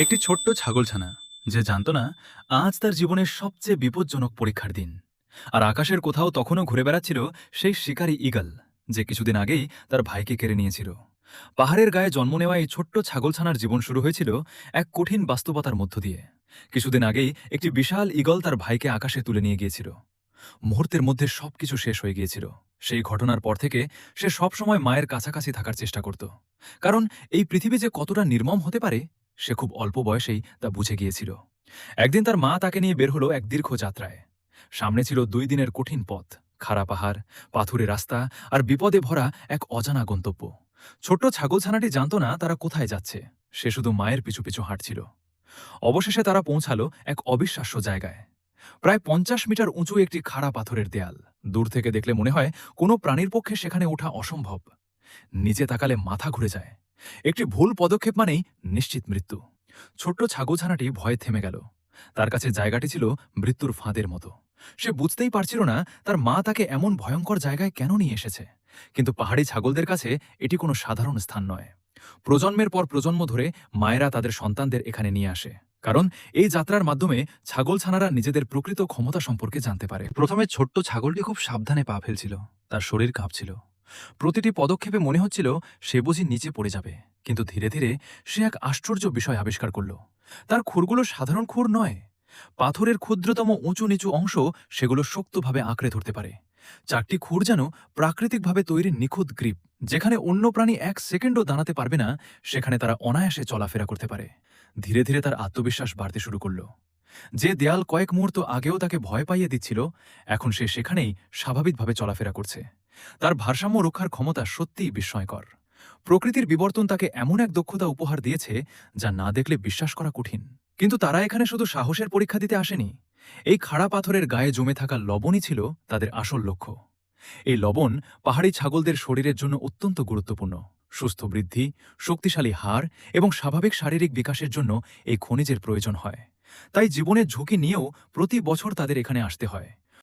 একটি ছোট্ট ছাগলছানা যে জানত না আজ তার জীবনের সবচেয়ে বিপজ্জনক পরীক্ষার দিন। আর আকাশের কোথাও তখনও ঘুরে বেড়াচ্ছিল সেই শিকারী ঈগল, যে কিছুদিন আগেই তার ভাইকে কেড়ে নিয়েছিল। পাহাড়ের গায়ে জন্ম নেওয়া এই ছোট্ট ছাগলছানার জীবন শুরু হয়েছিল এক কঠিন বাস্তবতার মধ্য দিয়ে। কিছুদিন আগেই একটি বিশাল ঈগল তার ভাইকে আকাশে তুলে নিয়ে গিয়েছিল। মুহূর্তের মধ্যে সবকিছু শেষ হয়ে গিয়েছিল। সেই ঘটনার পর থেকে সে সবসময় মায়ের কাছাকাছি থাকার চেষ্টা করত, কারণ এই পৃথিবী যে কতটা নির্মম হতে পারে সে খুব অল্প বয়সেই তা বুঝে গিয়েছিল। একদিন তার মা তাকে নিয়ে বের হলো এক দীর্ঘ যাত্রায়। সামনে ছিল 2 দিনের কঠিন পথ, খাড়া পাহাড়, পাথুরে রাস্তা আর বিপদে ভরা এক অজানা গন্তব্য। ছোট্ট ছাগলছানাটি জানত না তারা কোথায় যাচ্ছে। সে শুধু মায়ের পিছু পিছু হাঁটছিল। অবশেষে তারা পৌঁছালো এক অবিশ্বাস্য জায়গায়। প্রায় 50 মিটার উঁচু একটি খাড়া পাথরের দেয়াল। দূর থেকে দেখলে মনে হয় কোনো প্রাণীর পক্ষে সেখানে ওঠা অসম্ভব। নিচে তাকালে মাথা ঘুরে যায়। একটি ভুল পদক্ষেপ মানেই নিশ্চিত মৃত্যু। ছোট্ট ছাগলছানাটি ভয়ে থেমে গেল। তার কাছে জায়গাটি ছিল মৃত্যুর ফাঁদের মতো। সে বুঝতেই পারছিল না তার মা তাকে এমন ভয়ঙ্কর জায়গায় কেন নিয়ে এসেছে। কিন্তু পাহাড়ি ছাগলদের কাছে এটি কোনো সাধারণ স্থান নয়। প্রজন্মের পর প্রজন্ম ধরে মায়েরা তাদের সন্তানদের এখানে নিয়ে আসে, কারণ এই যাত্রার মাধ্যমে ছাগলছানারা নিজেদের প্রকৃত ক্ষমতা সম্পর্কে জানতে পারে। প্রথমে ছোট্ট ছাগলটি খুব সাবধানে পা ফেলছিল। তার শরীর কাঁপছিল। প্রতিটি পদক্ষেপে মনে হচ্ছিল সে বুঝি নিচে পড়ে যাবে। কিন্তু ধীরে ধীরে সে এক আশ্চর্য বিষয় আবিষ্কার করল। তার খুরগুলো সাধারণ খুর নয়। পাথরের ক্ষুদ্রতম উঁচু নিচু অংশ সেগুলো শক্তভাবে আঁকড়ে ধরতে পারে। 4টি খুর যেন প্রাকৃতিকভাবে তৈরি নিখুঁত গ্রিপ। যেখানে অন্য প্রাণী 1 সেকেন্ডও দাঁড়াতে পারবে না, সেখানে তারা অনায়াসে চলাফেরা করতে পারে। ধীরে ধীরে তার আত্মবিশ্বাস বাড়তে শুরু করল। যে দেয়াল কয়েক মুহূর্ত আগেও তাকে ভয় পাইয়ে দিচ্ছিল, এখন সে সেখানেই স্বাভাবিকভাবে চলাফেরা করছে। তার ভারসাম্য রক্ষার ক্ষমতা সত্যিই বিস্ময়কর। প্রকৃতির বিবর্তন তাকে এমন এক দক্ষতা উপহার দিয়েছে যা না দেখলে বিশ্বাস করা কঠিন। কিন্তু তারা এখানে শুধু সাহসের পরীক্ষা দিতে আসেনি। এই খাড়া পাথরের গায়ে জমে থাকা লবণই ছিল তাদের আসল লক্ষ্য। এই লবণ পাহাড়ি ছাগলদের শরীরের জন্য অত্যন্ত গুরুত্বপূর্ণ। সুস্থ বৃদ্ধি, শক্তিশালী হাড় এবং স্বাভাবিক শারীরিক বিকাশের জন্য এই খনিজের প্রয়োজন হয়। তাই জীবনের ঝুঁকি নিয়েও প্রতি বছর তাদের এখানে আসতে হয়।